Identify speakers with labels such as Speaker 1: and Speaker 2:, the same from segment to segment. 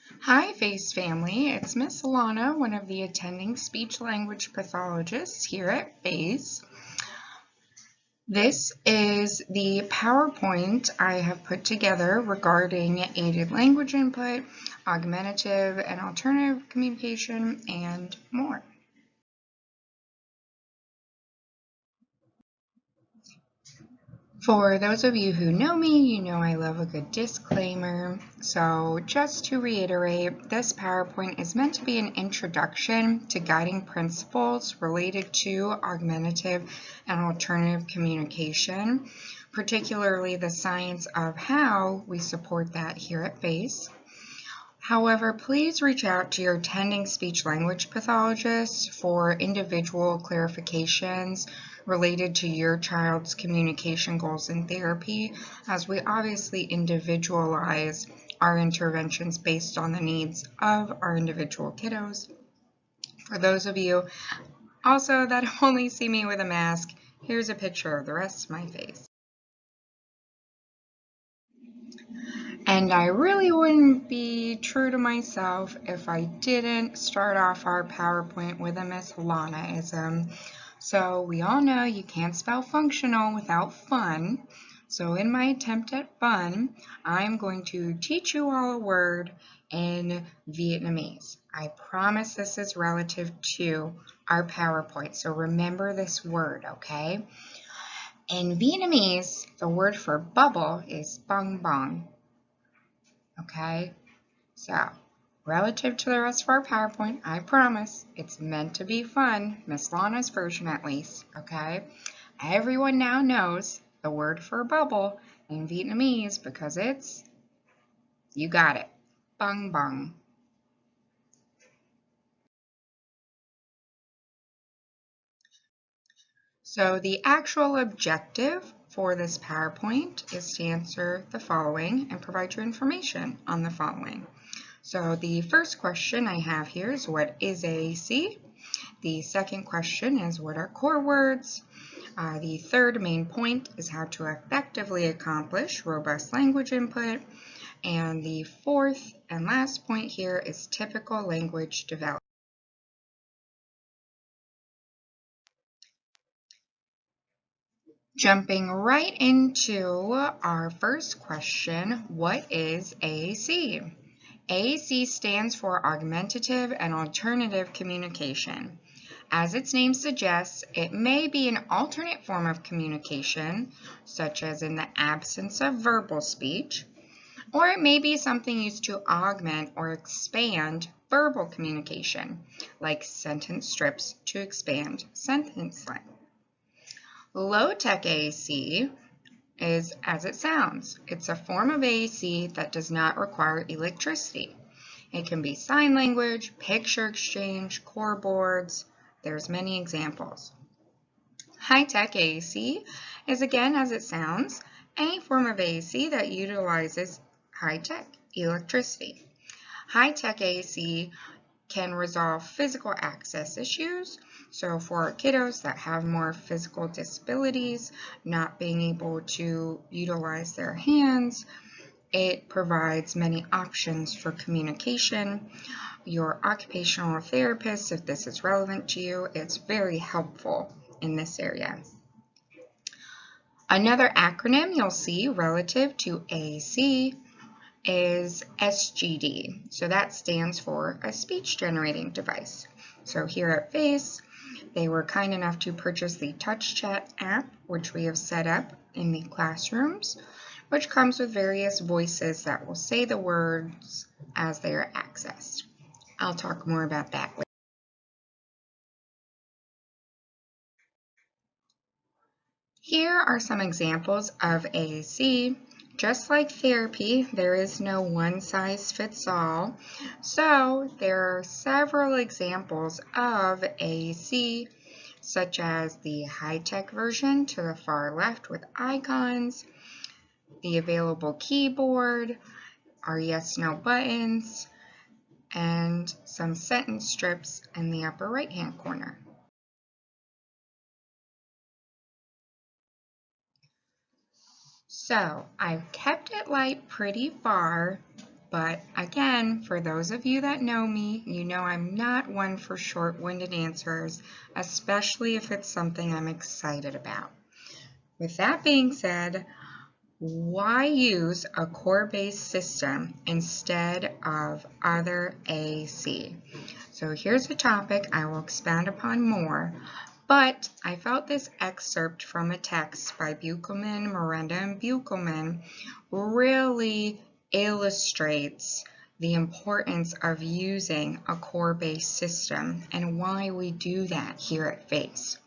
Speaker 1: Hi, FACE family. It's Miss Lana, one of the attending speech language pathologists here at FACE. This is the PowerPoint I have put together regarding aided language input, augmentative and alternative communication, and more. For those of you who know me, you know I love a good disclaimer. So just to reiterate, this PowerPoint is meant to be an introduction to guiding principles related to augmentative and alternative communication, particularly the science of how we support that here at FACE. However, please reach out to your attending speech-language pathologist for individual clarifications related to your child's communication goals in therapy, as we obviously individualize our interventions based on the needs of our individual kiddos. For those of you also that only see me with a mask, here's a picture of the rest of my face. And I really wouldn't be true to myself if I didn't start off our PowerPoint with a Miss Lanaism. So we all know you can't spell functional without fun. So in my attempt at fun, I'm going to teach you all a word in Vietnamese. I promise this is relative to our PowerPoint. So remember this word, okay? In Vietnamese, the word for bubble is bong bong. Okay, so relative to the rest of our PowerPoint, I promise it's meant to be fun, Miss Lana's version at least, okay? Everyone now knows the word for bubble in Vietnamese because it's, you got it, bong bong. So the actual objective for this PowerPoint is to answer the following and provide you information on the following. So the first question I have here is, what is AAC? The second question is, what are core words? The third main point is how to effectively accomplish robust language input. And the fourth and last point here is typical language development. Jumping right into our first question, what is AAC? AAC stands for Augmentative and Alternative Communication. As its name suggests, it may be an alternate form of communication, such as in the absence of verbal speech, or it may be something used to augment or expand verbal communication, like sentence strips to expand sentence length. Low-tech AAC is as it sounds. It's a form of AAC that does not require electricity. It can be sign language, picture exchange, core boards. There's many examples. High-tech AAC is, again as it sounds, any form of AAC that utilizes high-tech electricity. High-tech AAC can resolve physical access issues. So for kiddos that have more physical disabilities, not being able to utilize their hands, it provides many options for communication. Your occupational therapist, if this is relevant to you, it's very helpful in this area. Another acronym you'll see relative to AAC is SGD. So that stands for a speech generating device. So here at FACE, they were kind enough to purchase the TouchChat app, which we have set up in the classrooms, which comes with various voices that will say the words as they are accessed. I'll talk more about that later. Here are some examples of AAC. Just like therapy, there is no one-size-fits-all. So there are several examples of AAC, such as the high-tech version to the far left with icons, the available keyboard, our yes/no buttons, and some sentence strips in the upper right-hand corner. So I've kept it light pretty far, But again, for those of you that know me, you know I'm not one for short-winded answers, especially if it's something I'm excited about. With that being said, why use a core-based system instead of other AC? So here's a topic I will expand upon more, but I felt this excerpt from a text by Buchelman, Miranda, and Buchelman really illustrates the importance of using a core-based system and why we do that here at FACE.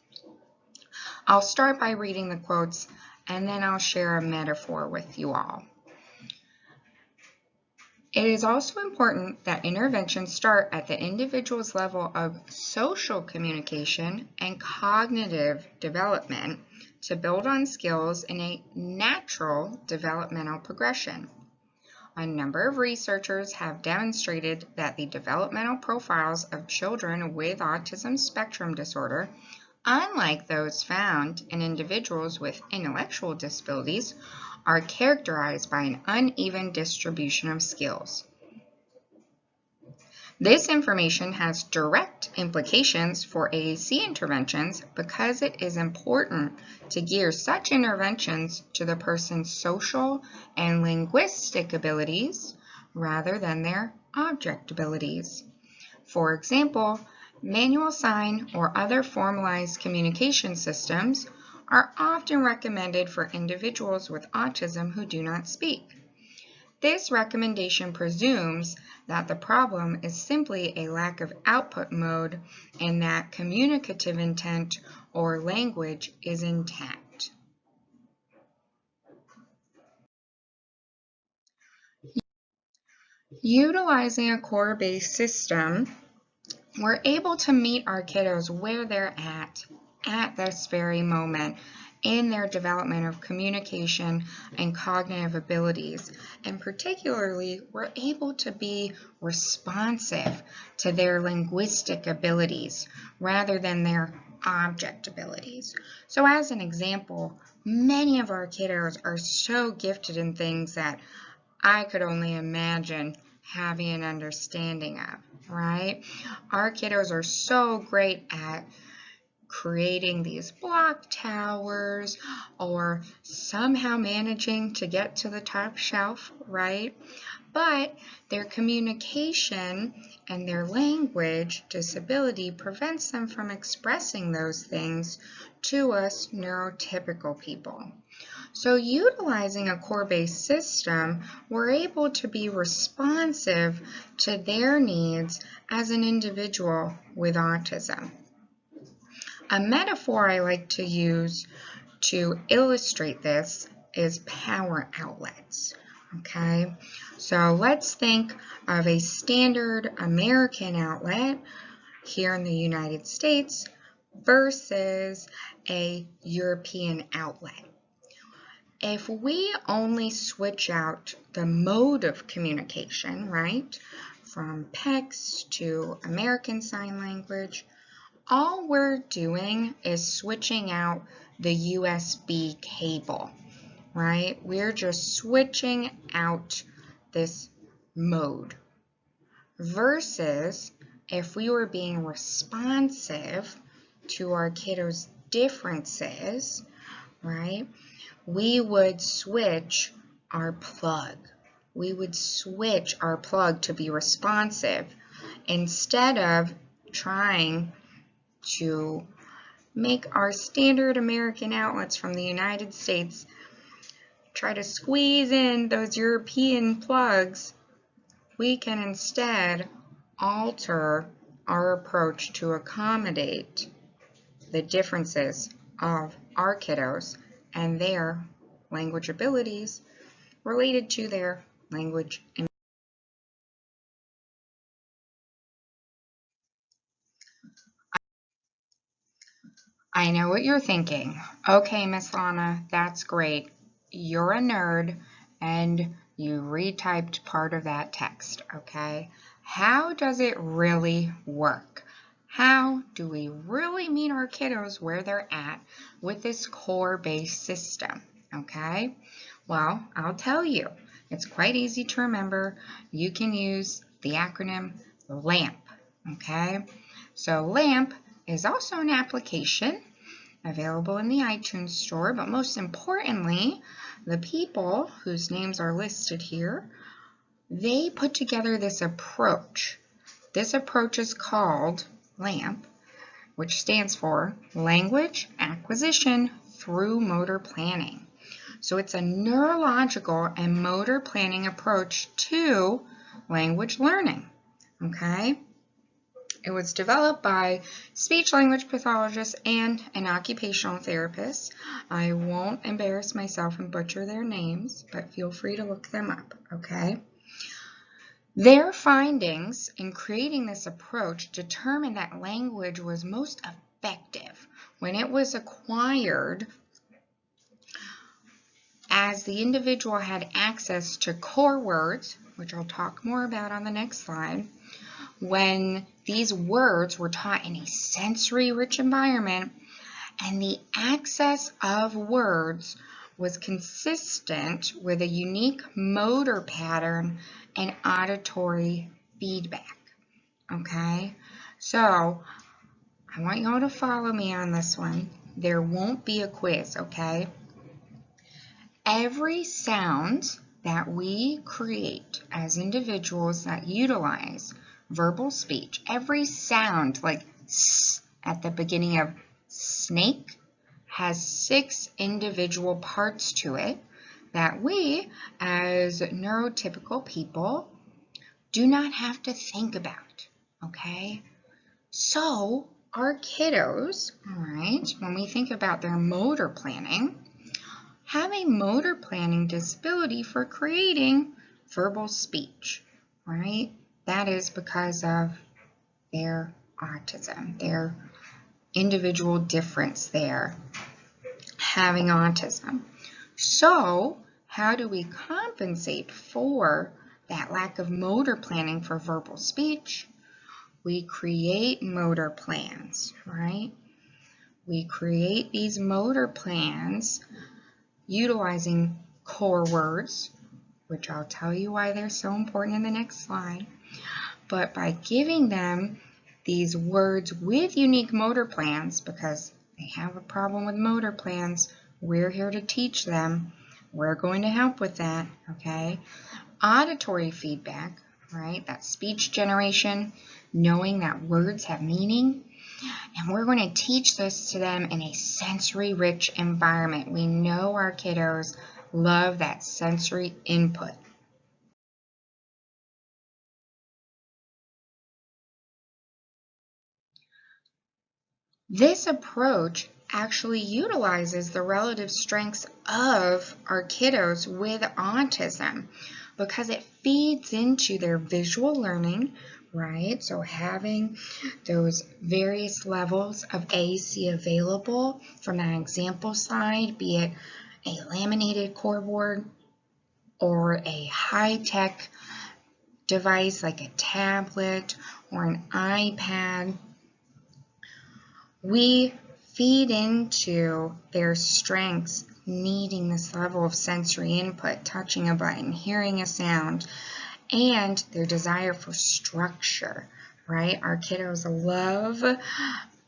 Speaker 1: I'll start by reading the quotes and then I'll share a metaphor with you all. It is also important that interventions start at the individual's level of social communication and cognitive development to build on skills in a natural developmental progression. A number of researchers have demonstrated that the developmental profiles of children with autism spectrum disorder, unlike those found in individuals with intellectual disabilities, are characterized by an uneven distribution of skills. This information has direct implications for AAC interventions because it is important to gear such interventions to the person's social and linguistic abilities rather than their object abilities. For example, manual sign or other formalized communication systems are often recommended for individuals with autism who do not speak. This recommendation presumes that the problem is simply a lack of output mode and that communicative intent or language is intact. Utilizing a core-based system, we're able to meet our kiddos where they're at this very moment in their development of communication and cognitive abilities. And particularly, we're able to be responsive to their linguistic abilities rather than their object abilities. So as an example, many of our kiddos are so gifted in things that I could only imagine having an understanding of, right? Our kiddos are so great at creating these block towers or somehow managing to get to the top shelf, right? But their communication and their language disability prevents them from expressing those things to us neurotypical people. So utilizing a core-based system, we're able to be responsive to their needs as an individual with autism. A metaphor I like to use to illustrate this is power outlets, okay? So let's think of a standard American outlet here in the United States versus a European outlet. If we only switch out the mode of communication, right, from PECS to American Sign Language, all we're doing is switching out the USB cable, right? We're just switching out this mode. Versus if we were being responsive to our kiddos' differences, right? We would switch our plug. We would switch our plug to be responsive instead of trying to make our standard American outlets from the United States try to squeeze in those European plugs. We can instead alter our approach to accommodate the differences of our kiddos and their language abilities related to their language. I know what you're thinking. Okay, Miss Lana, that's great. You're a nerd and you retyped part of that text, okay? How does it really work? How do we really meet our kiddos where they're at with this core-based system, okay? Well, I'll tell you. It's quite easy to remember. You can use the acronym LAMP, okay? So LAMP is also an application available in the iTunes store, but most importantly, the people whose names are listed here, they put together this approach. This approach is called LAMP, which stands for Language Acquisition Through Motor Planning. So it's a neurological and motor planning approach to language learning, okay? It was developed by speech-language pathologists and an occupational therapist. I won't embarrass myself and butcher their names, but feel free to look them up, okay? Their findings in creating this approach determined that language was most effective when it was acquired as the individual had access to core words, which I'll talk more about on the next slide, when these words were taught in a sensory-rich environment, and the access of words was consistent with a unique motor pattern and auditory feedback, okay? So I want y'all to follow me on this one. There won't be a quiz, okay? Every sound that we create as individuals that utilize verbal speech, every sound like S at the beginning of snake has 6 individual parts to it that we as neurotypical people do not have to think about, okay? So our kiddos, all right, when we think about their motor planning, have a motor planning disability for creating verbal speech, right? That is because of their autism, their individual difference there, having autism. So how do we compensate for that lack of motor planning for verbal speech? We create motor plans, right? We create these motor plans utilizing core words, which I'll tell you why they're so important in the next slide. But by giving them these words with unique motor plans, because they have a problem with motor plans, we're here to teach them. We're going to help with that, okay? Auditory feedback, right? That speech generation, knowing that words have meaning. And we're going to teach this to them in a sensory-rich environment. We know our kiddos love that sensory input. This approach actually utilizes the relative strengths of our kiddos with autism because it feeds into their visual learning, right? So having those various levels of AAC available from that example slide, be it a laminated core board or a high-tech device like a tablet or an iPad, we feed into their strengths needing this level of sensory input, touching a button, hearing a sound, and their desire for structure, right? Our kiddos love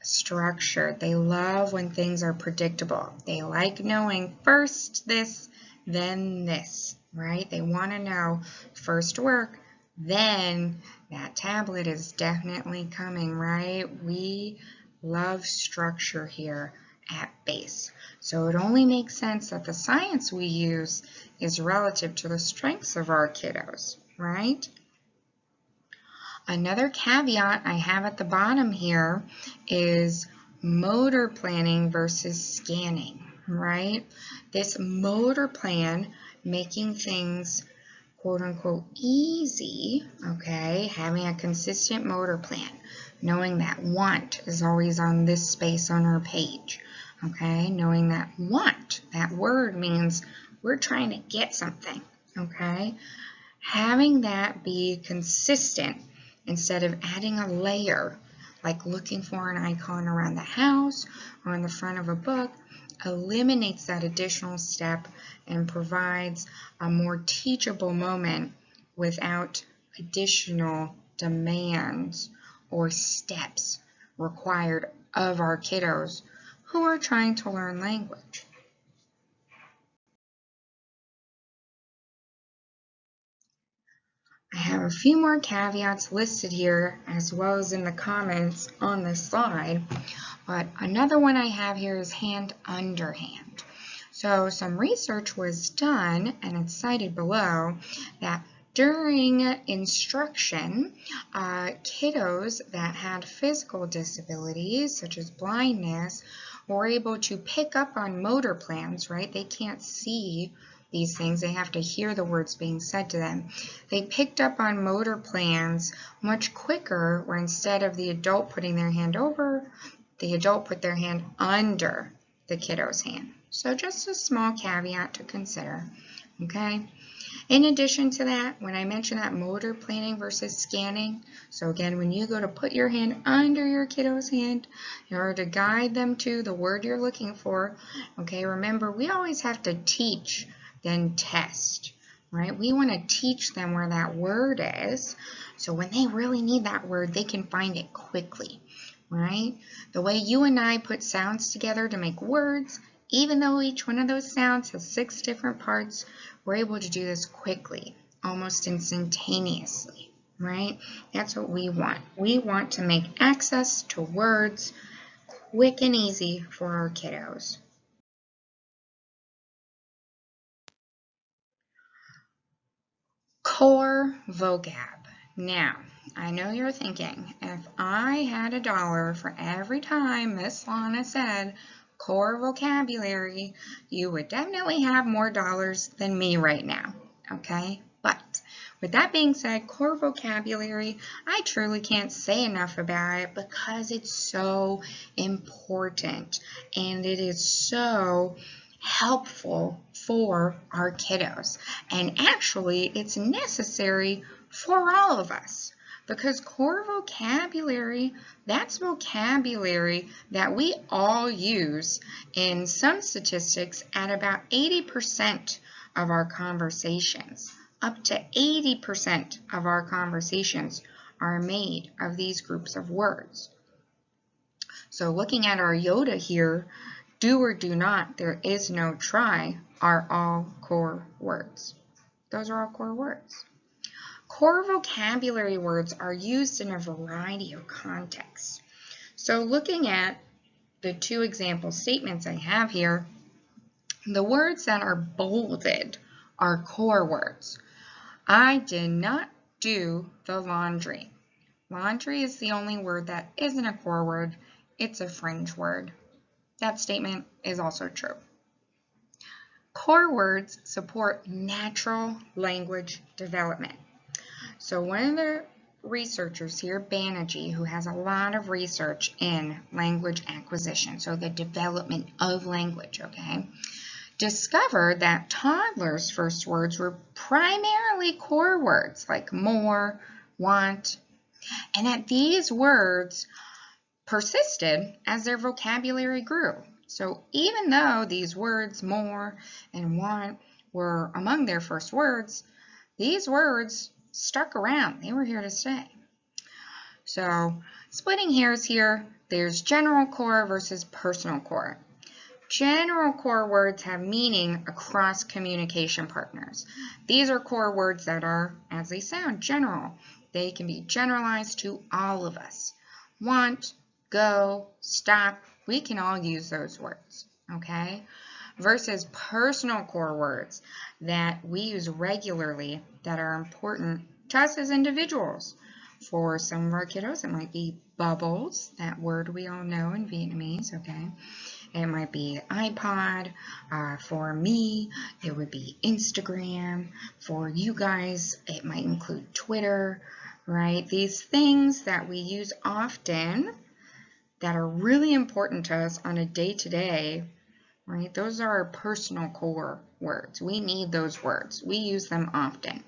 Speaker 1: structure. They love when things are predictable. They like knowing first this, then this, right? They want to know first work, then that tablet is definitely coming, right? We love structure here at base. So it only makes sense that the science we use is relative to the strengths of our kiddos, right? Another caveat I have at the bottom here is motor planning versus scanning, right? This motor plan, making things quote unquote easy, okay, having a consistent motor plan, knowing that want is always on this space on our page, okay, knowing that want, that word means we're trying to get something, okay, having that be consistent instead of adding a layer, like looking for an icon around the house or on the front of a book, eliminates that additional step and provides a more teachable moment without additional demands or steps required of our kiddos who are trying to learn language. I have a few more caveats listed here as well as in the comments on this slide, but another one I have here is hand under hand. So some research was done, and it's cited below, that during instruction, kiddos that had physical disabilities, such as blindness, were able to pick up on motor plans, right? They can't see these things, they have to hear the words being said to them. They picked up on motor plans much quicker, where instead of the adult putting their hand over, the adult put their hand under the kiddo's hand. So just a small caveat to consider, okay? In addition to that, when I mentioned that motor planning versus scanning, so again, when you go to put your hand under your kiddo's hand in order to guide them to the word you're looking for, okay, remember, we always have to teach, then test, right? We want to teach them where that word is, so when they really need that word, they can find it quickly, right? The way you and I put sounds together to make words, even though each one of those sounds has 6 different parts, we're able to do this quickly, almost instantaneously, right? That's what we want. We want to make access to words quick and easy for our kiddos. Core vocab. Now, I know you're thinking, if I had $1 for every time Miss Lana said core vocabulary, you would definitely have more dollars than me right now, okay? But with that being said, core vocabulary, I truly can't say enough about it because it's so important and it is so helpful for our kiddos. And actually, it's necessary for all of us because core vocabulary, that's vocabulary that we all use in some statistics at about 80% of our conversations. Up to 80% of our conversations are made of these groups of words. So looking at our Yoda here, do or do not, there is no try, are all core words. Those are all core words. Core vocabulary words are used in a variety of contexts. So looking at the 2 example statements I have here, the words that are bolded are core words. I did not do the laundry. Laundry is the only word that isn't a core word. It's a fringe word. That statement is also true. Core words support natural language development. So one of the researchers here, Banerjee, who has a lot of research in language acquisition, so the development of language, okay, discovered that toddlers' first words were primarily core words like more, want, and that these words persisted as their vocabulary grew. So even though these words more and want were among their first words, these words stuck around. They were here to stay. So splitting hairs here, there's general core versus personal core. General core words have meaning across communication partners. These are core words that are, as they sound, general. They can be generalized to all of us. Want, go, stop, we can all use those words, okay? Versus personal core words that we use regularly that are important to us as individuals. For some of our kiddos, it might be bubbles, that word we all know in Vietnamese, okay? It might be iPod. For me, it would be Instagram. For you guys, it might include Twitter, right? These things that we use often that are really important to us on a day-to-day, right? Those are our personal core words. We need those words. We use them often.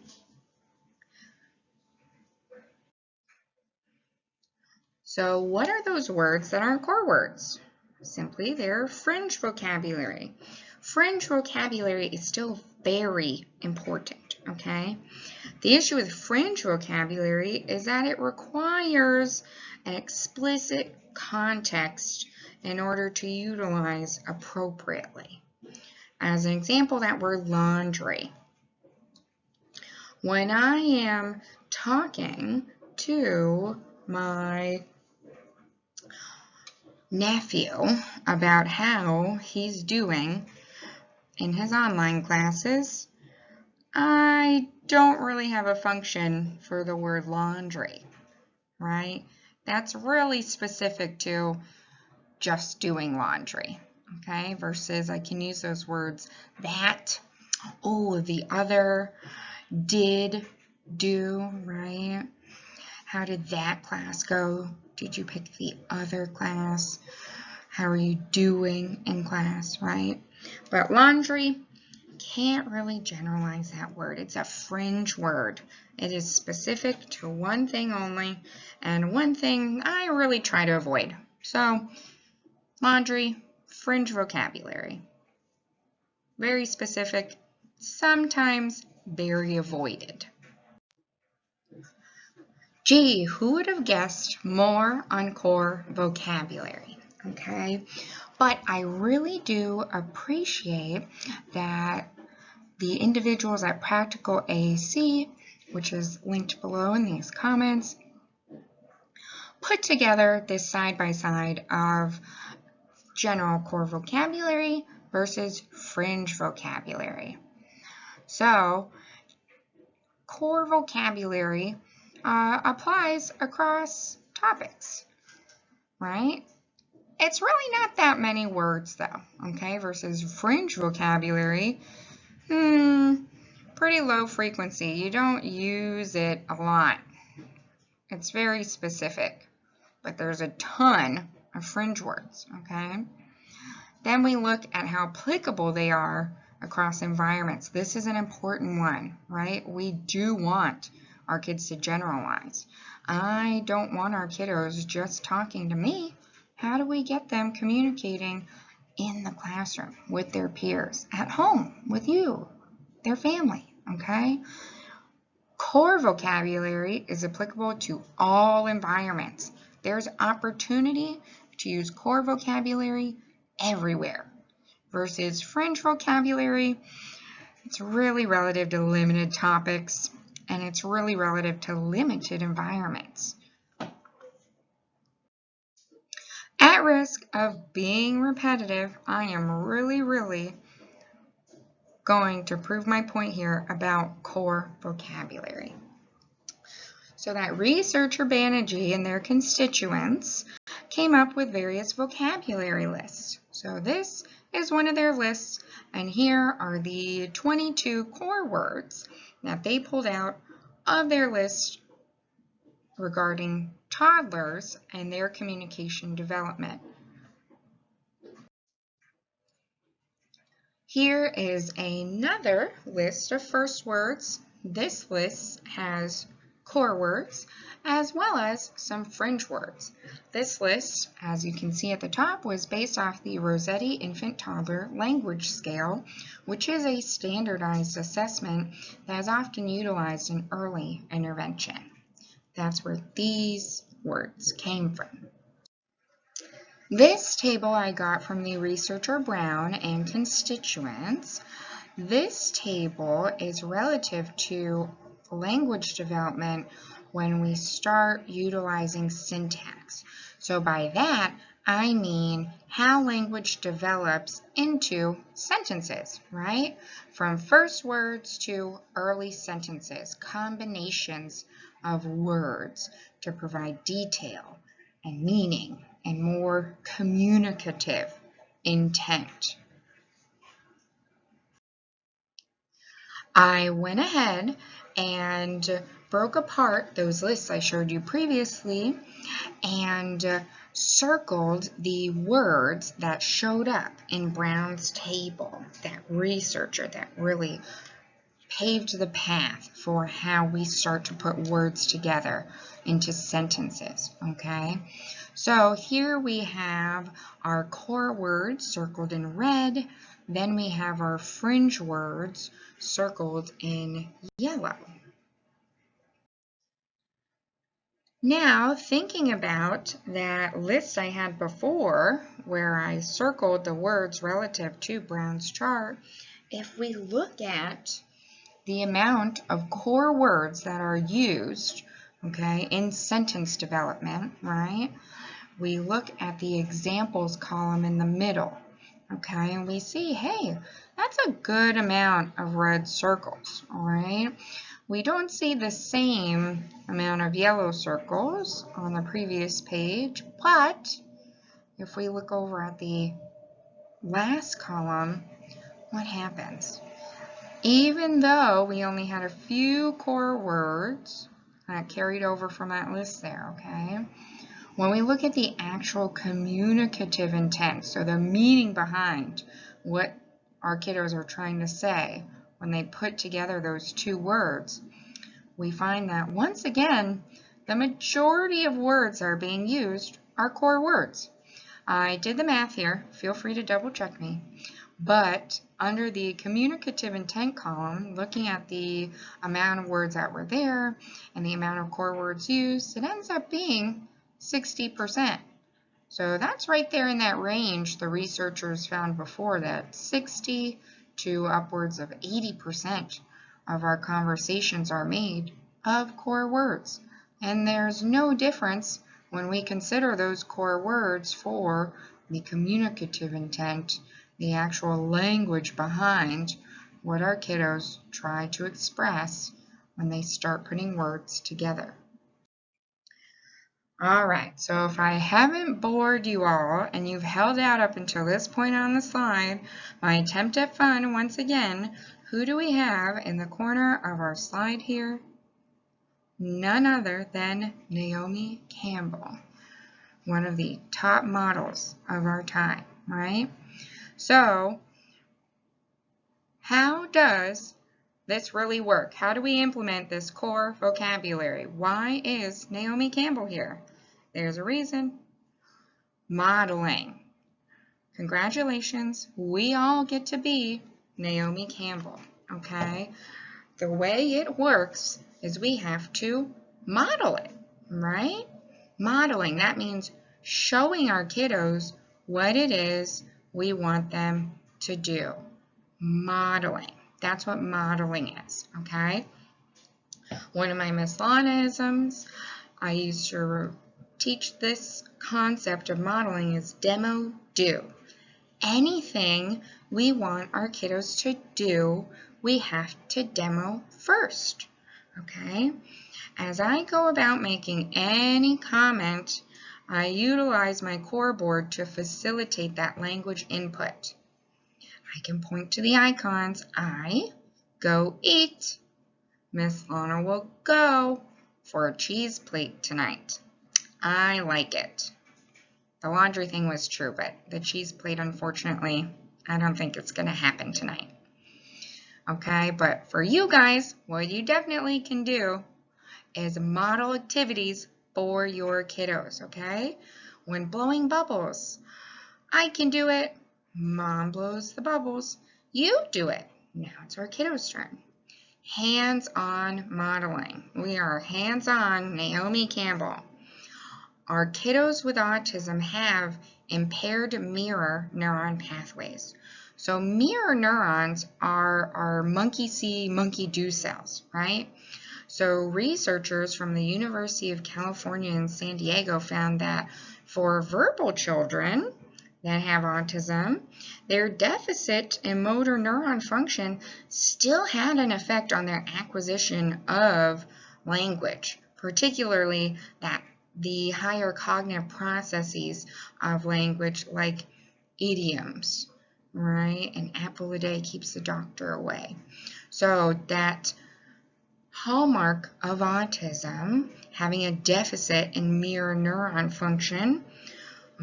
Speaker 1: So what are those words that aren't core words? simply their fringe vocabulary. Fringe vocabulary is still very important, okay? The issue with fringe vocabulary is that it requires an explicit context in order to utilize appropriately. As an example, that word laundry. When I am talking to my nephew about how he's doing in his online classes, I don't really have a function for the word laundry, right? That's really specific to just doing laundry, okay? Versus I can use those words that, oh, the other, did, do, right? How did that class go? Did you pick the other class? How are you doing in class, right? But laundry, can't really generalize that word. It's a fringe word. It is specific to one thing only, and one thing I really try to avoid. So, laundry, fringe vocabulary. Very specific, sometimes very avoided. Gee, who would have guessed more on core vocabulary? Okay, but I really do appreciate that the individuals at Practical AAC, which is linked below in these comments, put together this side-by-side of general core vocabulary versus fringe vocabulary. So, core vocabulary applies across topics, right? It's really not that many words though, okay, versus fringe vocabulary, pretty low frequency. You don't use it a lot. It's very specific, but there's a ton of fringe words, okay? Then we look at how applicable they are across environments. This is an important one, right? We do want our kids to generalize. I don't want our kiddos just talking to me. How do we get them communicating in the classroom with their peers, at home with you, their family, okay? Core vocabulary is applicable to all environments. There's opportunity to use core vocabulary everywhere versus fringe vocabulary. It's really relative to limited topics, and it's really relative to limited environments. At risk of being repetitive, I am really going to prove my point here about core vocabulary. So that researcher Banerjee and their constituents came up with various vocabulary lists. So this is one of their lists, and here are the 22 core words that they pulled out of their list regarding toddlers and their communication development. Here is another list of first words. This list has core words as well as some fringe words. This list, as you can see at the top, was based off the Rossetti Infant Toddler Language Scale, which is a standardized assessment that is often utilized in early intervention. That's where these words came from. This table I got from the researcher Brown and constituents. This table is relative to language development when we start utilizing syntax. So by that, I mean how language develops into sentences, right? From first words to early sentences, combinations of words to provide detail and meaning and more communicative intent. I went ahead and broke apart those lists I showed you previously and circled the words that showed up in Brown's table, that researcher that really paved the path for how we start to put words together into sentences, okay? So here we have our core words circled in red, then we have our fringe words circled in yellow. Now, thinking about that list I had before, where I circled the words relative to Brown's chart, if we look at the amount of core words that are used, okay, in sentence development, right? We look at the examples column in the middle, okay, and we see, hey, that's a good amount of red circles, all right? We don't see the same amount of yellow circles on the previous page, but if we look over at the last column, what happens? Even though we only had a few core words that carried over from that list there, okay? When we look at the actual communicative intent, so the meaning behind what our kiddos are trying to say when they put together those two words, we find that once again, the majority of words that are being used are core words. I did the math here, feel free to double check me, but under the communicative intent column, looking at the amount of words that were there and the amount of core words used, it ends up being 60%. So that's right there in that range the researchers found before, that 60 to upwards of 80% of our conversations are made of core words. And there's no difference when we consider those core words for the communicative intent, the actual language behind what our kiddos try to express when they start putting words together. All right, so if I haven't bored you all and you've held out up until this point on the slide, my attempt at fun once again, who do we have in the corner of our slide here? None other than Naomi Campbell, one of the top models of our time, right? So, how does this really work? How do we implement this core vocabulary? Why is Naomi Campbell here? There's a reason. Modeling. Congratulations, we all get to be Naomi Campbell, okay? The way it works is we have to model it, right? Modeling, that means showing our kiddos what it is we want them to do. Modeling, that's what modeling is, okay? One of my Miss Lanaisms, I used to teach this concept of modeling is demo do. Anything we want our kiddos to do, we have to demo first, okay? As I go about making any comment, I utilize my core board to facilitate that language input. I can point to the icons. I go eat. Miss Lana will go for a cheese plate tonight. I like it. The laundry thing was true, but the cheese plate, unfortunately, I don't think it's going to happen tonight. Okay, but for you guys, what you definitely can do is model activities for your kiddos, okay? When blowing bubbles, I can do it. Mom blows the bubbles. You do it. Now it's our kiddos' turn. Hands-on modeling. We are hands-on Naomi Campbell. Our kiddos with autism have impaired mirror neuron pathways. So mirror neurons are our monkey see, monkey do cells, right? So researchers from the University of California in San Diego found that for verbal children that have autism, their deficit in motor neuron function still had an effect on their acquisition of language, particularly the higher cognitive processes of language like idioms, right? An apple a day keeps the doctor away. So that hallmark of autism, having a deficit in mirror neuron function,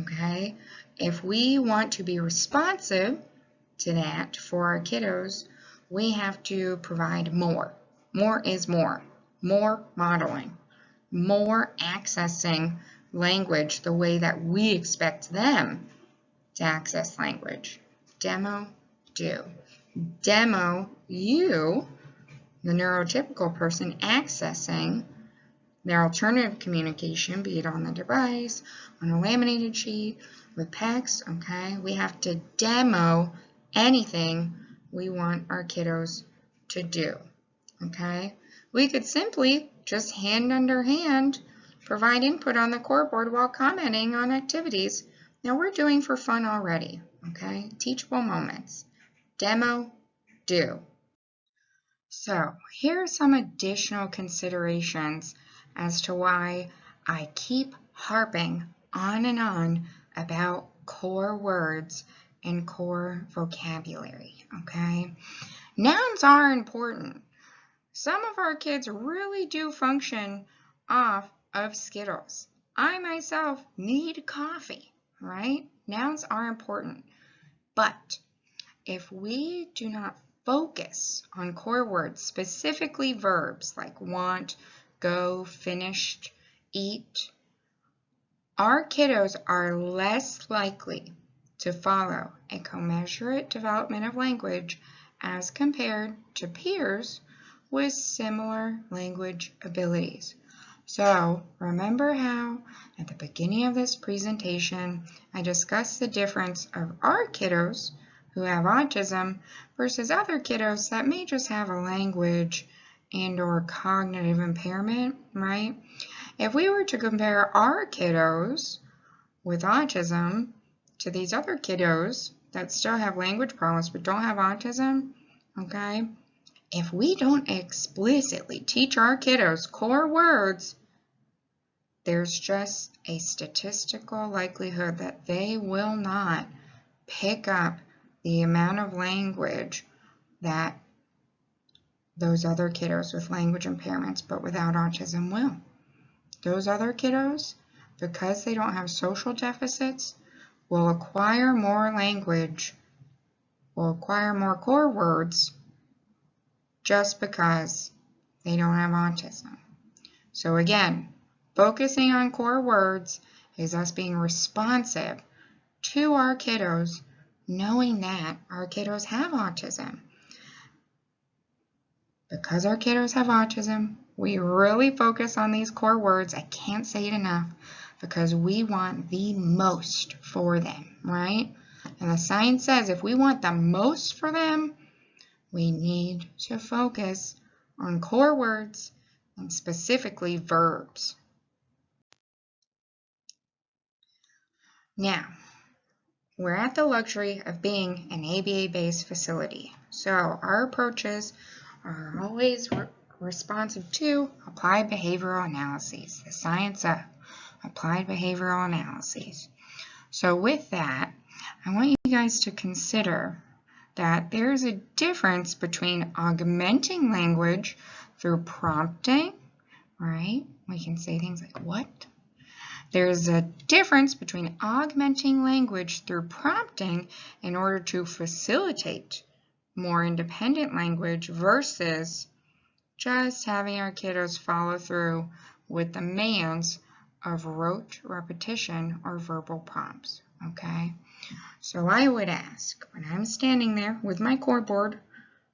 Speaker 1: okay, if we want to be responsive to that for our kiddos, we have to provide more. More is more. More modeling. More accessing language the way that we expect them to access language. Demo, do. Demo, you, the neurotypical person, accessing their alternative communication, be it on the device, on a laminated sheet, with text, okay? We have to demo anything we want our kiddos to do, okay? We could simply just hand under hand provide input on the core board while commenting on activities that we're doing for fun already, okay? Teachable moments. Demo, do. So here are some additional considerations as to why I keep harping on and on about core words and core vocabulary, okay? Nouns are important. Some of our kids really do function off of Skittles. I myself need coffee, right? Nouns are important. But if we do not focus on core words, specifically verbs like want, go, finished, eat, our kiddos are less likely to follow a commensurate development of language as compared to peers with similar language abilities. So remember how at the beginning of this presentation I discussed the difference of our kiddos who have autism versus other kiddos that may just have a language and or cognitive impairment, right? If we were to compare our kiddos with autism to these other kiddos that still have language problems but don't have autism, okay? If we don't explicitly teach our kiddos core words, there's just a statistical likelihood that they will not pick up the amount of language that those other kiddos with language impairments but without autism will. Those other kiddos, because they don't have social deficits, will acquire more language, will acquire more core words just because they don't have autism. So again, focusing on core words is us being responsive to our kiddos, knowing that our kiddos have autism. Because our kiddos have autism, we really focus on these core words. I can't say it enough because we want the most for them, right? And the science says if we want the most for them, we need to focus on core words and specifically verbs. Now, we're at the luxury of being an ABA-based facility. So our approaches are always responsive to applied behavioral analyses, the science of applied behavioral analyses. So with that, I want you guys to consider that there's a difference between augmenting language through prompting, right? We can say things like, what? There's a difference between augmenting language through prompting in order to facilitate more independent language versus just having our kiddos follow through with demands of rote repetition or verbal prompts, okay? So I would ask, when I'm standing there with my core board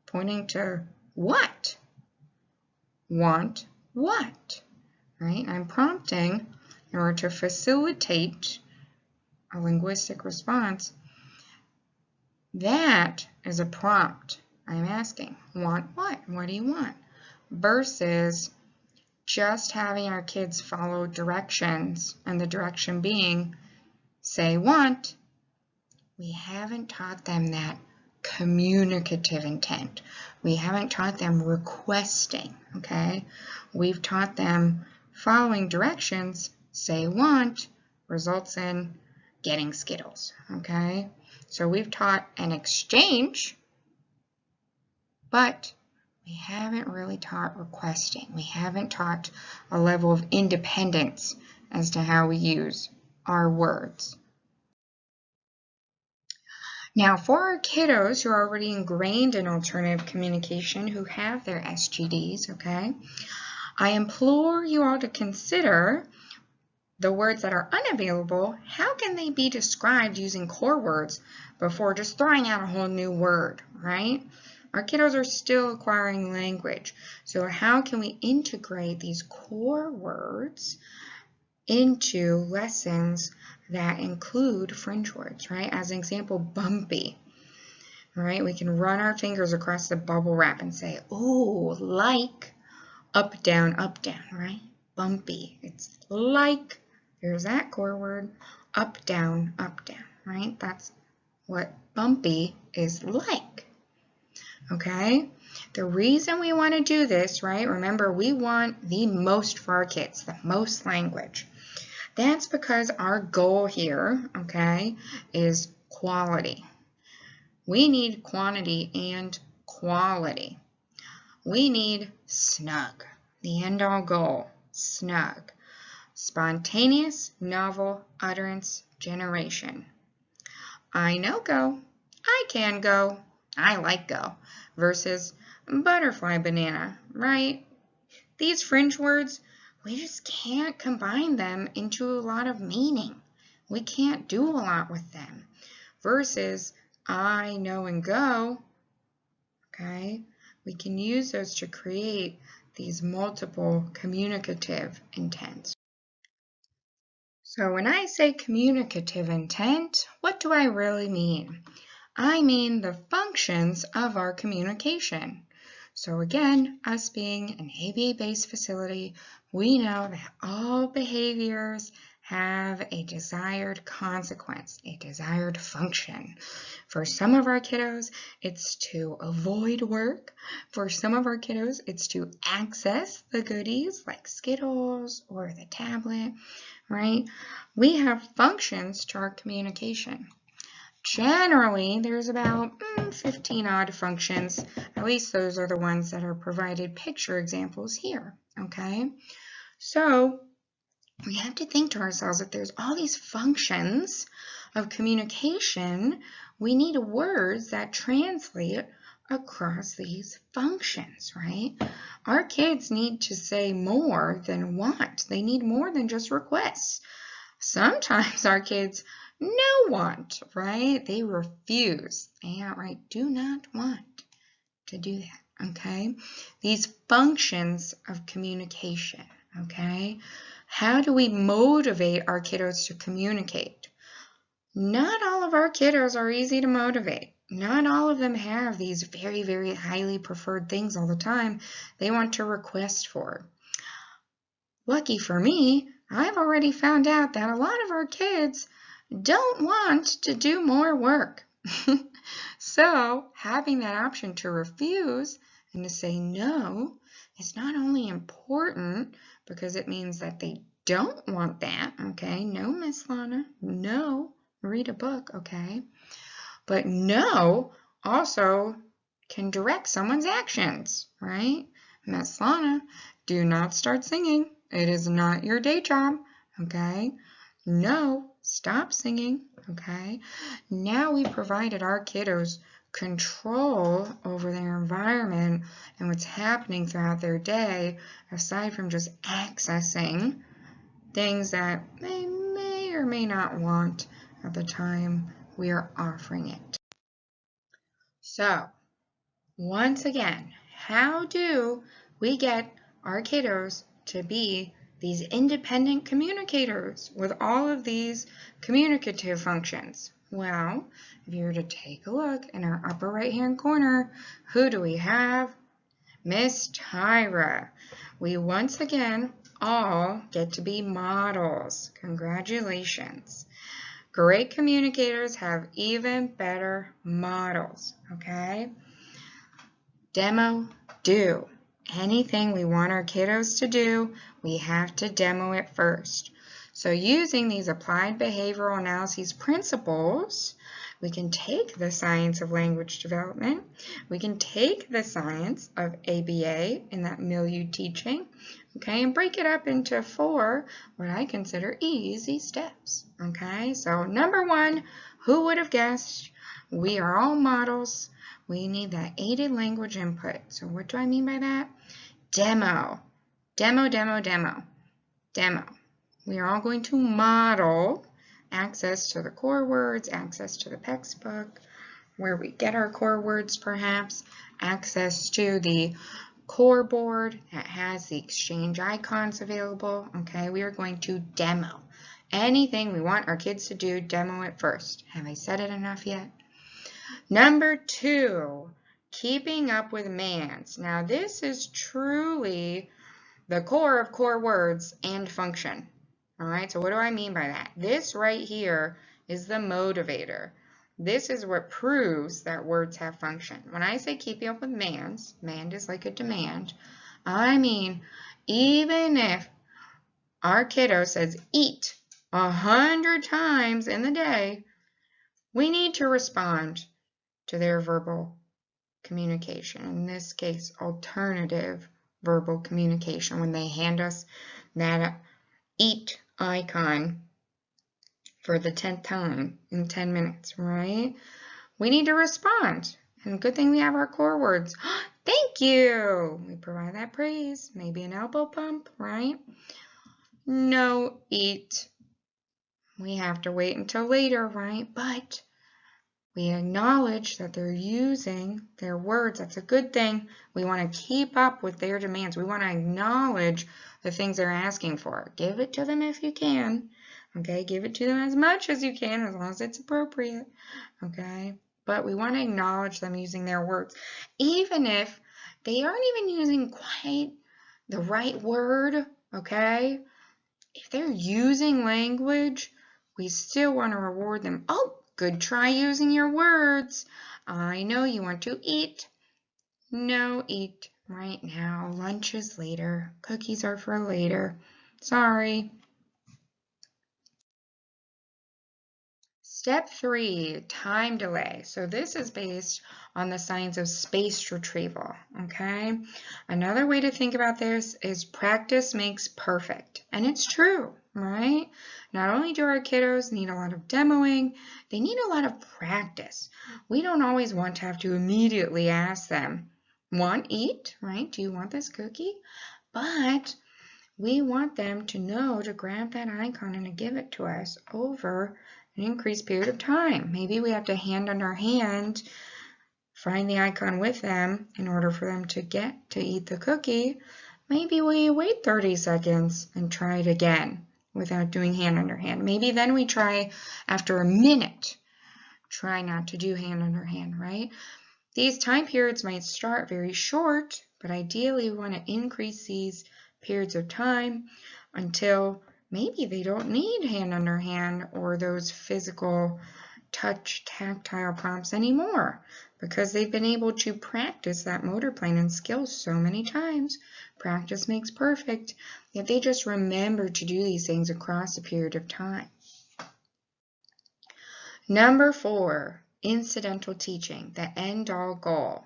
Speaker 1: pointing to what? Want what? Right? I'm prompting in order to facilitate a linguistic response. That is a prompt. I'm asking, want what? What do you want? Versus just having our kids follow directions, and the direction being, say want. We haven't taught them that communicative intent. We haven't taught them requesting, okay? We've taught them following directions, say want, results in getting Skittles, okay? So we've taught an exchange, but we haven't really taught requesting. We haven't taught a level of independence as to how we use our words. Now, for our kiddos who are already ingrained in alternative communication, who have their SGDs, okay, I implore you all to consider the words that are unavailable. How can they be described using core words before just throwing out a whole new word, right? Our kiddos are still acquiring language. So how can we integrate these core words into lessons that include fringe words, right? As an example, bumpy, right? We can run our fingers across the bubble wrap and say, oh, like up, down, right? Bumpy. It's like, there's that core word, up, down, right? That's what bumpy is like, okay? The reason we want to do this, right? Remember, we want the most for our kids, the most language. That's because our goal here, okay, is quality. We need quantity and quality. We need snug, the end-all goal, snug. Spontaneous, novel, utterance, generation. I know go, I can go, I like go, versus butterfly banana, right? These fringe words, we just can't combine them into a lot of meaning. We can't do a lot with them. Versus I know and go, okay? We can use those to create these multiple communicative intents. So when I say communicative intent, what do I really mean? I mean the functions of our communication. So again, us being an ABA-based facility, we know that all behaviors have a desired consequence, a desired function. For some of our kiddos, it's to avoid work. For some of our kiddos, it's to access the goodies like Skittles or the tablet, right? We have functions to our communication. Generally, there's about 15 odd functions. At least those are the ones that are provided picture examples here, okay? So we have to think to ourselves, if there's all these functions of communication, we need words that translate across these functions, right? Our kids need to say more than want. They need more than just requests. Sometimes our kids no want, right? They refuse. They outright do not want to do that, okay? These functions of communication, okay? How do we motivate our kiddos to communicate? Not all of our kiddos are easy to motivate. Not all of them have these very, very highly preferred things all the time they want to request for. Lucky for me, I've already found out that a lot of our kids don't want to do more work. So having that option to refuse and to say no is not only important because it means that they don't want that, okay? No, Miss Lana, no, read a book, okay? But no also can direct someone's actions, right? Miss Lana, do not start singing. It is not your day job, okay? No, stop singing, okay? Now we provided our kiddos control over their environment and what's happening throughout their day, aside from just accessing things that they may or may not want at the time we are offering it. So, once again, how do we get our kiddos to be these independent communicators with all of these communicative functions? Well, if you were to take a look in our upper right-hand corner, who do we have? Miss Tyra. We once again all get to be models. Congratulations. Great communicators have even better models, okay? Demo, do. Anything we want our kiddos to do, we have to demo it first. So using these applied behavioral analyses principles, we can take the science of language development, we can take the science of ABA in that milieu teaching, okay, and break it up into 4 what I consider easy steps, okay? So number 1, who would have guessed? We are all models. We need that aided language input. So what do I mean by that? Demo. Demo, demo, demo. Demo. We are all going to model access to the core words, access to the textbook, where we get our core words perhaps, access to the core board that has the exchange icons available. Okay, we are going to demo. Anything we want our kids to do, demo it first. Have I said it enough yet? Number 2, keeping up with MANs. Now this is truly the core of core words and function. All right, so what do I mean by that? This right here is the motivator. This is what proves that words have function. When I say keeping up with MANs, MAND is like a demand, I mean even if our kiddo says eat 100 times in the day, we need to respond to their verbal communication. In this case, alternative verbal communication. When they hand us that eat icon for the 10th time in 10 minutes, right? We need to respond. And good thing we have our core words. Thank you. We provide that praise. Maybe an elbow bump, right? No eat. We have to wait until later, right? But we acknowledge that they're using their words. That's a good thing. We want to keep up with their demands. We want to acknowledge the things they're asking for. Give it to them if you can. Okay, give it to them as much as you can, as long as it's appropriate. Okay, but we want to acknowledge them using their words, even if they aren't even using quite the right word. Okay, if they're using language, we still want to reward them. Oh, good try using your words. I know you want to eat. No, eat right now. Lunch is later. Cookies are for later. Sorry. Step 3, time delay. So this is based on the science of spaced retrieval, okay? Another way to think about this is practice makes perfect. And it's true, right? Not only do our kiddos need a lot of demoing, they need a lot of practice. We don't always want to have to immediately ask them, eat, right? Do you want this cookie? But we want them to know to grab that icon and to give it to us over an increased period of time. Maybe we have to hand under hand, find the icon with them in order for them to get to eat the cookie. Maybe we wait 30 seconds and try it again without doing hand under hand. Maybe then we try after a minute. Try not to do hand under hand, right? These time periods might start very short, but ideally we want to increase these periods of time until maybe they don't need hand under hand or those physical touch tactile prompts anymore because they've been able to practice that motor plane and skills so many times. Practice makes perfect, yet they just remember to do these things across a period of time. Number 4, incidental teaching, the end-all goal.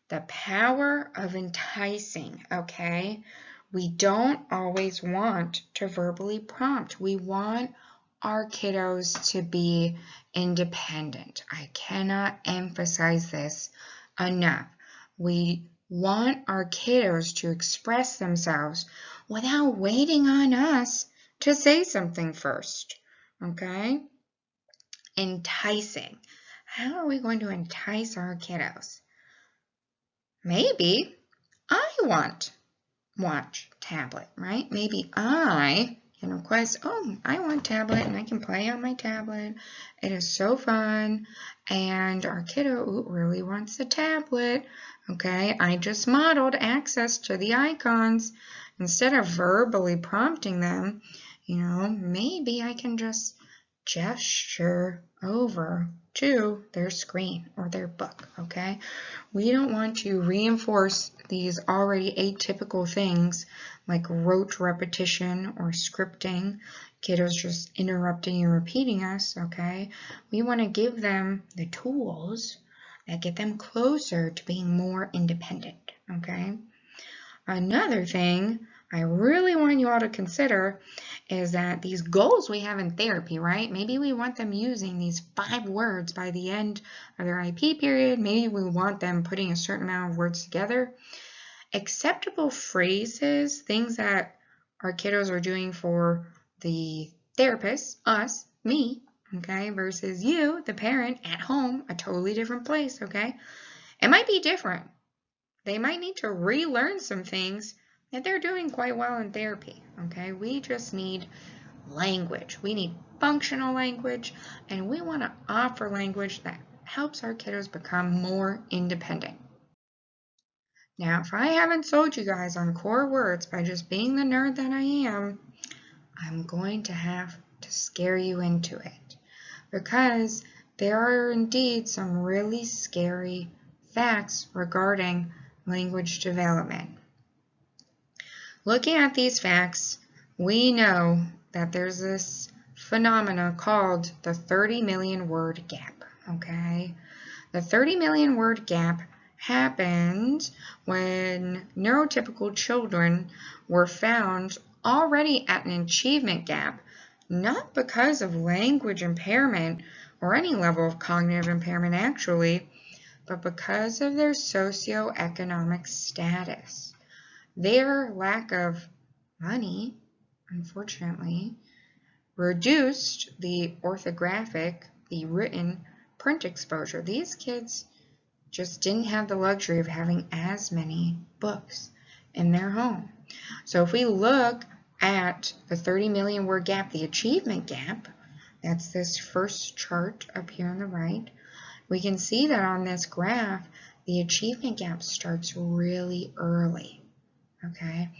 Speaker 1: The power of enticing, okay? We don't always want to verbally prompt. We want our kiddos to be independent. I cannot emphasize this enough. We want our kiddos to express themselves without waiting on us to say something first, okay? Enticing. How are we going to entice our kiddos? Maybe I want watch tablet, right? Maybe I can request, oh, I want tablet and I can play on my tablet. It is so fun. And our kiddo really wants the tablet. Okay, I just modeled access to the icons. Instead of verbally prompting them, maybe I can just gesture over to their screen or their book, okay? We don't want to reinforce these already atypical things like rote repetition or scripting, kiddos just interrupting and repeating us, okay? We want to give them the tools that get them closer to being more independent, okay? Another thing I really want you all to consider is that these goals we have in therapy, right? Maybe we want them using these 5 words by the end of their IP period. Maybe we want them putting a certain amount of words together. Acceptable phrases, things that our kiddos are doing for the therapist, us, me, okay, versus you, the parent, at home, a totally different place, okay? It might be different. They might need to relearn some things that they're doing quite well in therapy, okay? We just need language. We need functional language, and we want to offer language that helps our kiddos become more independent. Now, if I haven't sold you guys on core words by just being the nerd that I am, I'm going to have to scare you into it, because there are indeed some really scary facts regarding language development. Looking at these facts, we know that there's this phenomena called the 30 million word gap, okay? The 30 million word gap happened when neurotypical children were found already at an achievement gap, not because of language impairment or any level of cognitive impairment actually, but because of their socioeconomic status. Their lack of money, unfortunately, reduced the orthographic, the written print exposure. These kids just didn't have the luxury of having as many books in their home. So if we look at the 30 million word gap, the achievement gap, that's this first chart up here on the right, we can see that on this graph, the achievement gap starts really early, okay?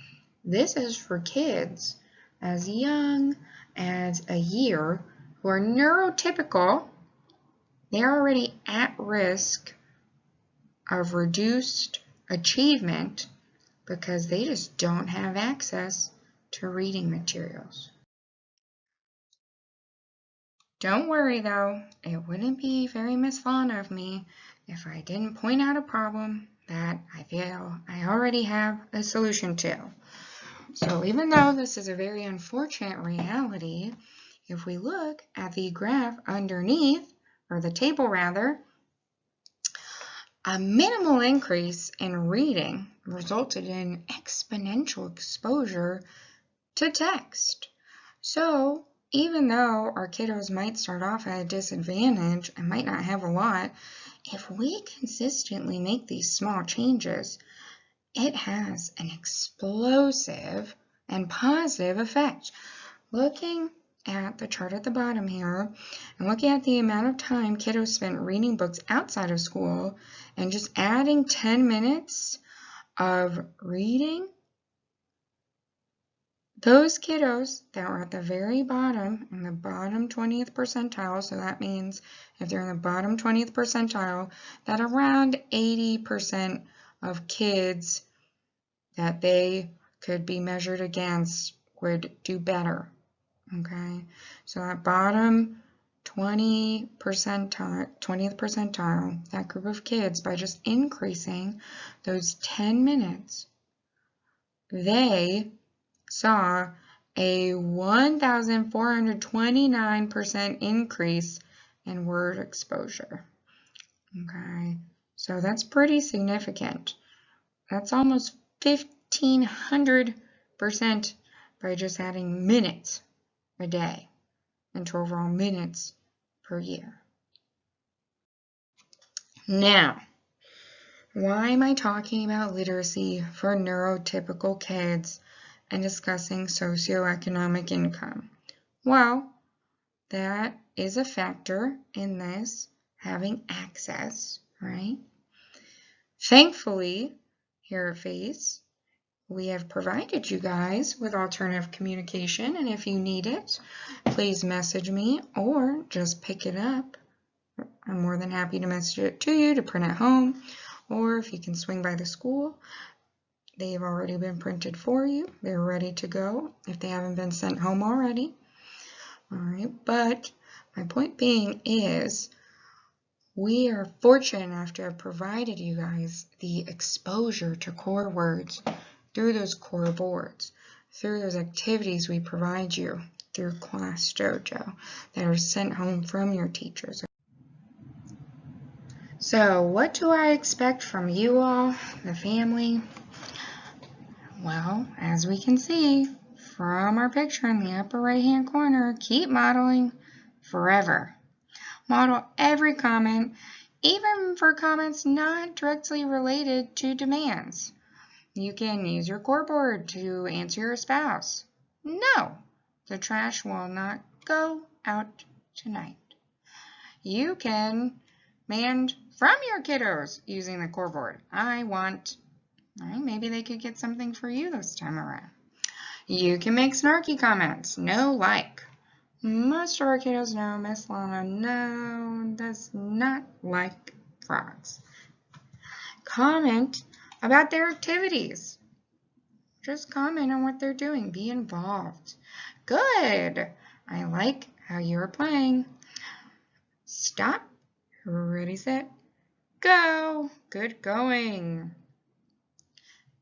Speaker 1: This is for kids as young as a year who are neurotypical. They're already at risk of reduced achievement because they just don't have access to reading materials. Don't worry though, it wouldn't be very Miss Fauna of me if I didn't point out a problem that I feel I already have a solution to. So even though this is a very unfortunate reality, if we look at the graph underneath, or the table rather, a minimal increase in reading resulted in exponential exposure to text. So even though our kiddos might start off at a disadvantage and might not have a lot, if we consistently make these small changes, it has an explosive and positive effect. Looking at the chart at the bottom here, and looking at the amount of time kiddos spent reading books outside of school, and just adding 10 minutes of reading, those kiddos that were at the very bottom, in the bottom 20th percentile, so that means if they're in the bottom 20th percentile, that around 80% of kids that they could be measured against would do better, okay? So that bottom 20th percentile, that group of kids, by just increasing those 10 minutes, they saw a 1,429% increase in word exposure, okay? So that's pretty significant. That's almost 1,500% by just adding minutes a day into overall minutes per year. Now, why am I talking about literacy for neurotypical kids and discussing socioeconomic income? Well, that is a factor in this, having access, right? Thankfully, here at FACE, we have provided you guys with alternative communication, and if you need it, please message me or just pick it up. I'm more than happy to message it to you to print at home, or if you can swing by the school, they've already been printed for you. They're ready to go if they haven't been sent home already. All right, but my point being is we are fortunate enough to have provided you guys the exposure to core words through those core boards, through those activities we provide you through Class Dojo that are sent home from your teachers. So what do I expect from you all, the family? Well, as we can see from our picture in the upper right-hand corner, keep modeling forever. Model every comment, even for comments not directly related to demands. You can use your core board to answer your spouse. No, the trash will not go out tonight. You can demand from your kiddos using the core board. Maybe they could get something for you this time around. You can make snarky comments. No like. Most of our kiddos know Miss Lana does not like frogs. Comment about their activities. Just comment on what they're doing. Be involved. Good. I like how you're playing. Stop. Ready, set, go. Good going.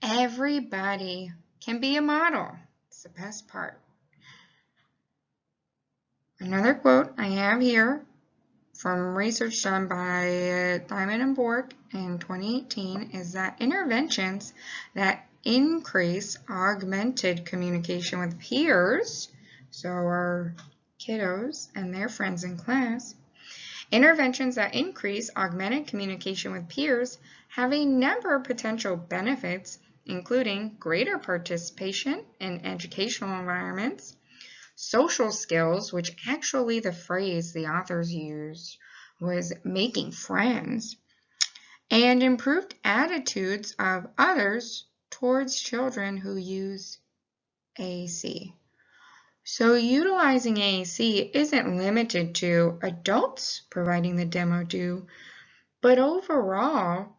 Speaker 1: Everybody can be a model. It's the best part. Another quote I have here from research done by Diamond and Bork in 2018 is that interventions that increase augmented communication with peers, so our kiddos and their friends in class, interventions that increase augmented communication with peers have a number of potential benefits, including greater participation in educational environments, social skills, which actually the phrase the authors used was making friends, and improved attitudes of others towards children who use AAC. So utilizing AAC isn't limited to adults providing the demo do, but overall,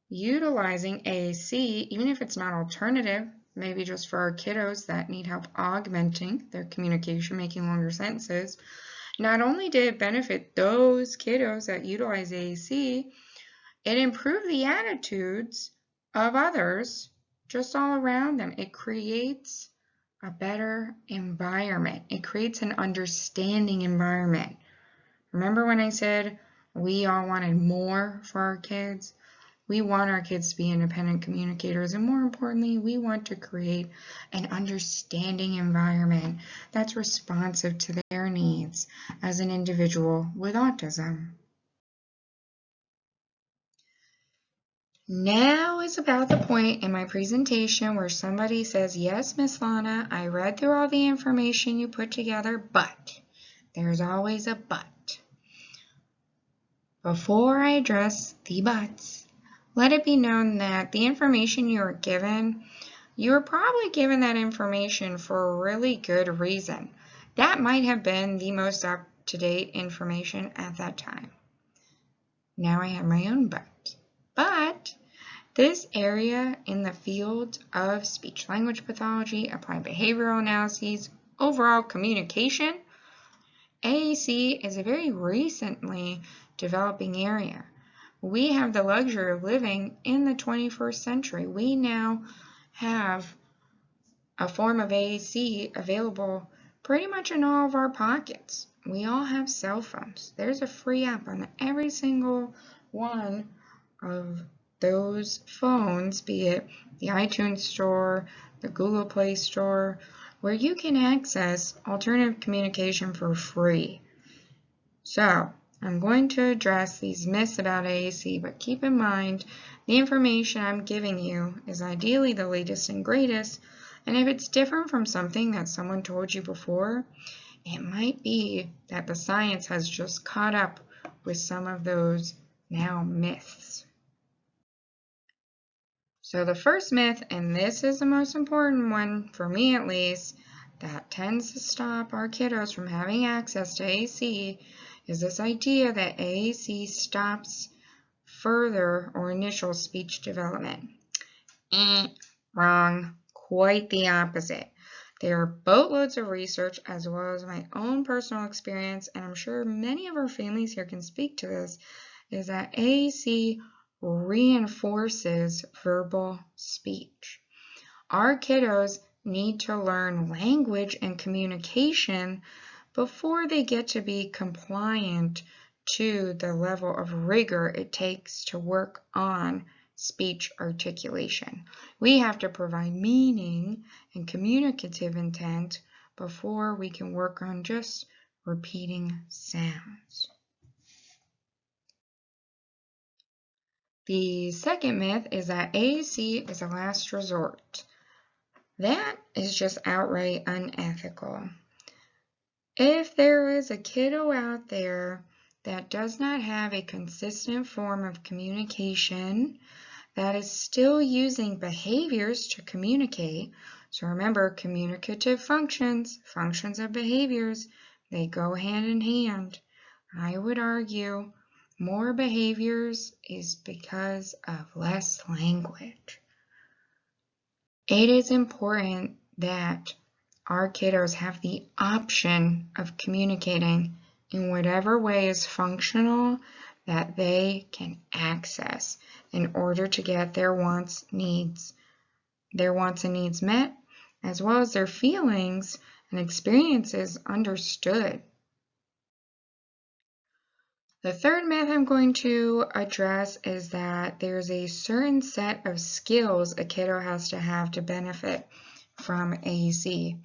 Speaker 1: utilizing AAC, even if it's not alternative, maybe just for our kiddos that need help augmenting their communication, making longer sentences, not only did it benefit those kiddos that utilize AAC, it improved the attitudes of others just all around them. It creates a better environment. It creates an understanding environment. Remember when I said we all wanted more for our kids? We want our kids to be independent communicators, and more importantly, we want to create an understanding environment that's responsive to their needs as an individual with autism. Now is about the point in my presentation where somebody says, yes, Miss Lana, I read through all the information you put together, but there's always a but. Before I address the buts, let it be known that the information you were given, you were probably given that information for a really good reason. That might have been the most up-to-date information at that time. Now I have my own but. But this area in the field of speech-language pathology, applied behavioral analyses, overall communication, AAC is a very recently developing area. We have the luxury of living in the 21st century. We now have a form of AAC available pretty much in all of our pockets. We all have cell phones. There's a free app on every single one of those phones, be it the iTunes Store, the Google Play Store, where you can access alternative communication for free. So, I'm going to address these myths about AAC, but keep in mind the information I'm giving you is ideally the latest and greatest, and if it's different from something that someone told you before, it might be that the science has just caught up with some of those now myths. So the first myth, and this is the most important one for me at least, that tends to stop our kiddos from having access to AAC is this idea that AAC stops further or initial speech development. Wrong. Quite the opposite. There are boatloads of research as well as my own personal experience, and I'm sure many of our families here can speak to this, is that AAC reinforces verbal speech. Our kiddos need to learn language and communication before they get to be compliant to the level of rigor it takes to work on speech articulation. We have to provide meaning and communicative intent before we can work on just repeating sounds. The second myth is that AAC is a last resort. That is just outright unethical. If there is a kiddo out there that does not have a consistent form of communication, that is still using behaviors to communicate, so remember, communicative functions of behaviors, they go hand in hand. I would argue more behaviors is because of less language. It is important that our kiddos have the option of communicating in whatever way is functional that they can access in order to get their wants and needs met, as well as their feelings and experiences understood. The third myth I'm going to address is that there's a certain set of skills a kiddo has to have to benefit from AAC.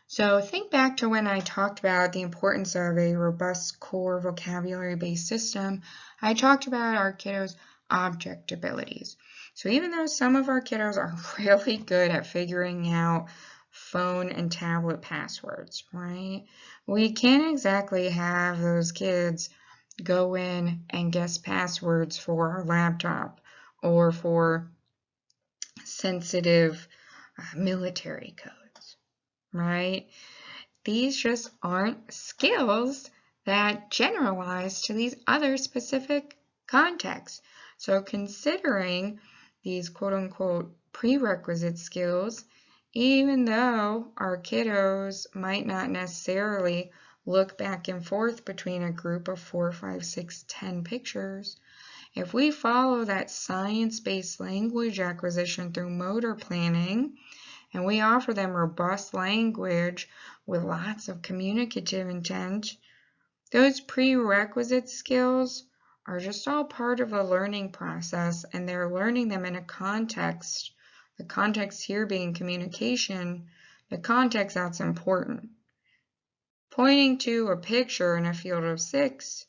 Speaker 1: So think back to when I talked about the importance of a robust core vocabulary-based system. I talked about our kiddos' object abilities. So even though some of our kiddos are really good at figuring out phone and tablet passwords, right? We can't exactly have those kids go in and guess passwords for our laptop or for sensitive military codes, right? These just aren't skills that generalize to these other specific contexts. So considering these quote-unquote prerequisite skills, even though our kiddos might not necessarily look back and forth between a group of 4, 5, 6, 10 pictures, if we follow that science-based language acquisition through motor planning, and we offer them robust language with lots of communicative intent, those prerequisite skills are just all part of the learning process, and they're learning them in a context, the context here being communication, the context that's important. Pointing to a picture in a field of 6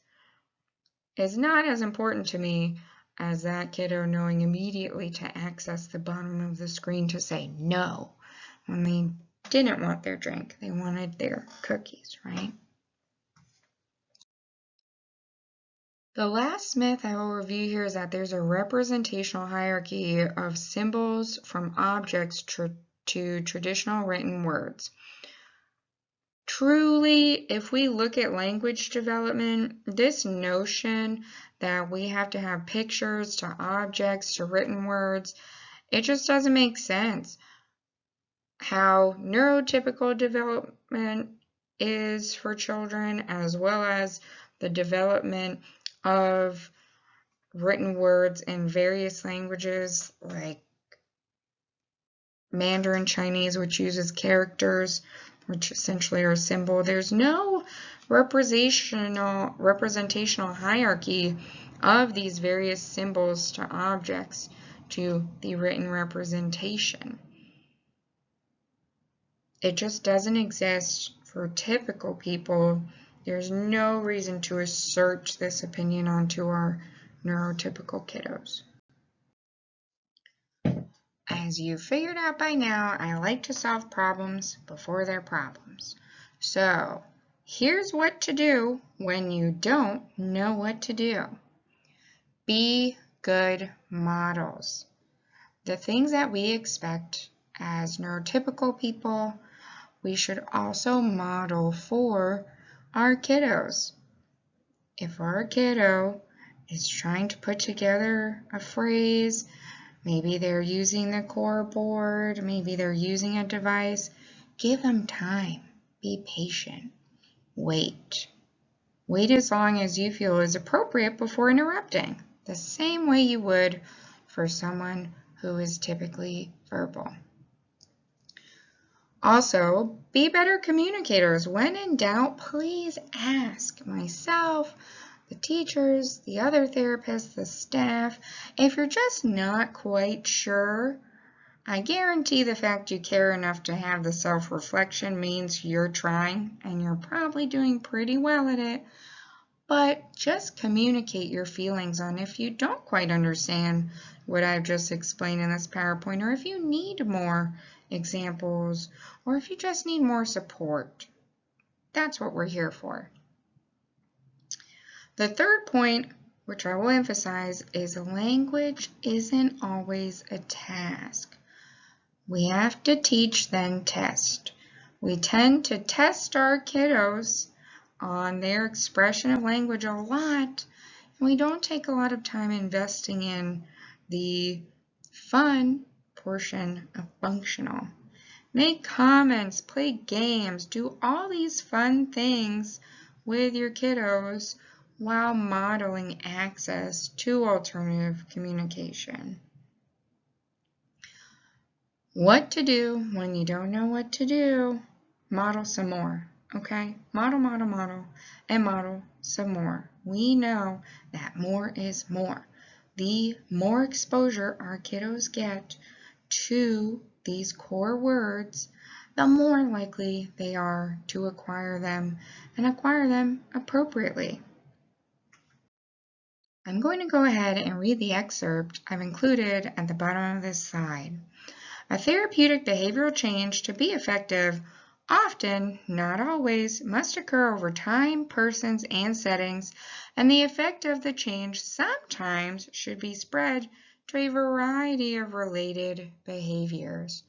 Speaker 1: is not as important to me as that kiddo knowing immediately to access the bottom of the screen to say no when they didn't want their drink, they wanted their cookies, right? The last myth I will review here is that there's a representational hierarchy of symbols from objects to traditional written words. Truly, if we look at language development, this notion that we have to have pictures to objects to written words, it just doesn't make sense. How neurotypical development is for children, as well as the development of written words in various languages like Mandarin Chinese, which uses characters, which essentially are a symbol. There's no representational hierarchy of these various symbols to objects to the written representation. It just doesn't exist for typical people. There's no reason to assert this opinion onto our neurotypical kiddos. As you've figured out by now, I like to solve problems before they're problems. So here's what to do when you don't know what to do. Be good models. The things that we expect as neurotypical people, we should also model for our kiddos. If our kiddo is trying to put together a phrase, maybe they're using the core board, maybe they're using a device, give them time. Be patient. Wait. Wait as long as you feel is appropriate before interrupting, the same way you would for someone who is typically verbal. Also, be better communicators. When in doubt, please ask myself, the teachers, the other therapists, the staff. If you're just not quite sure, I guarantee the fact you care enough to have the self-reflection means you're trying and you're probably doing pretty well at it. But just communicate your feelings on if you don't quite understand what I've just explained in this PowerPoint, or if you need more examples, or if you just need more support. That's what we're here for. The third point, which I will emphasize, is language isn't always a task. We have to teach, then test. We tend to test our kiddos on their expression of language a lot, and we don't take a lot of time investing in the fun portion of functional. Make comments, play games, do all these fun things with your kiddos while modeling access to alternative communication. What to do when you don't know what to do? Model some more. Okay, model, model, model, and model some more. We know that more is more. The more exposure our kiddos get to these core words, the more likely they are to acquire them and acquire them appropriately. I'm going to go ahead and read the excerpt I've included at the bottom of this slide. A therapeutic behavioral change, to be effective, often, not always, must occur over time, persons, and settings, and the effect of the change sometimes should be spread to a variety of related behaviors.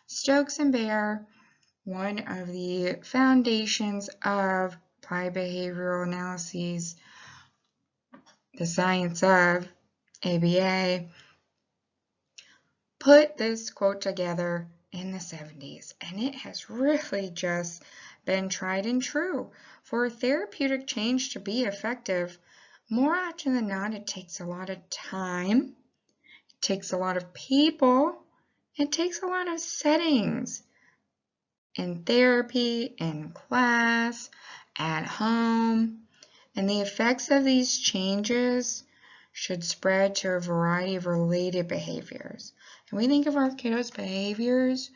Speaker 1: Stokes and Baer, one of the foundations of applied behavioral analyses, the science of ABA, put this quote together in the 70s, and it has really just been tried and true. For a therapeutic change to be effective, more often than not, it takes a lot of time, it takes a lot of people, it takes a lot of settings. In therapy, in class, at home, and the effects of these changes should spread to a variety of related behaviors. When we think of our kiddos' behaviors,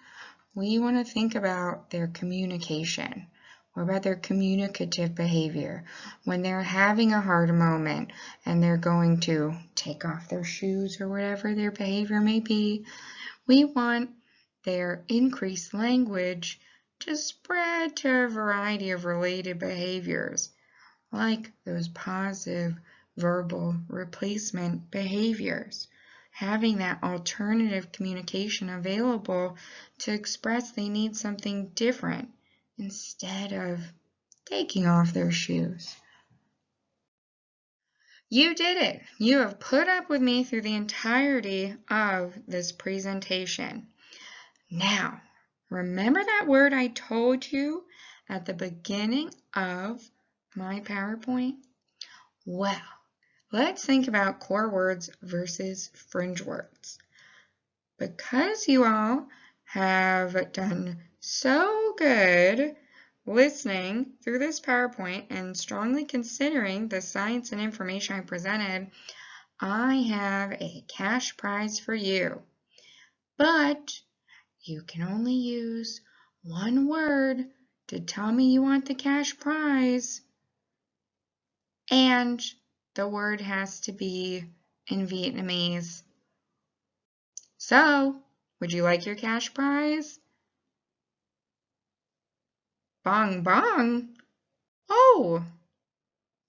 Speaker 1: we want to think about their communication. What about their communicative behavior? When they're having a hard moment and they're going to take off their shoes or whatever their behavior may be, we want their increased language to spread to a variety of related behaviors, like those positive verbal replacement behaviors. Having that alternative communication available to express they need something different instead of taking off their shoes. You did it. You have put up with me through the entirety of this presentation. Now, remember that word I told you at the beginning of my PowerPoint? Well, let's think about core words versus fringe words. Because you all have done so good listening through this PowerPoint and strongly considering the science and information I presented, I have a cash prize for you. But you can only use one word to tell me you want the cash prize. And the word has to be in Vietnamese. So, would you like your cash prize? Bong bong. Oh,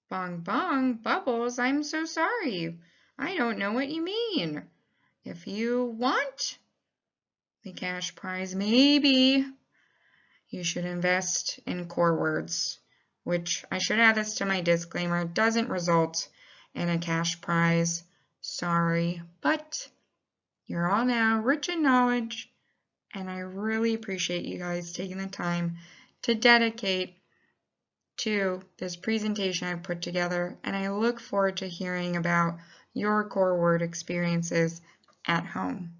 Speaker 1: bong bong, Bubbles, I'm so sorry. I don't know what you mean. If you want the cash prize, maybe you should invest in core words, which I should add this to my disclaimer, doesn't result in a cash prize. Sorry, but you're all now rich in knowledge, and I really appreciate you guys taking the time to dedicate to this presentation I put together, and I look forward to hearing about your core word experiences at home.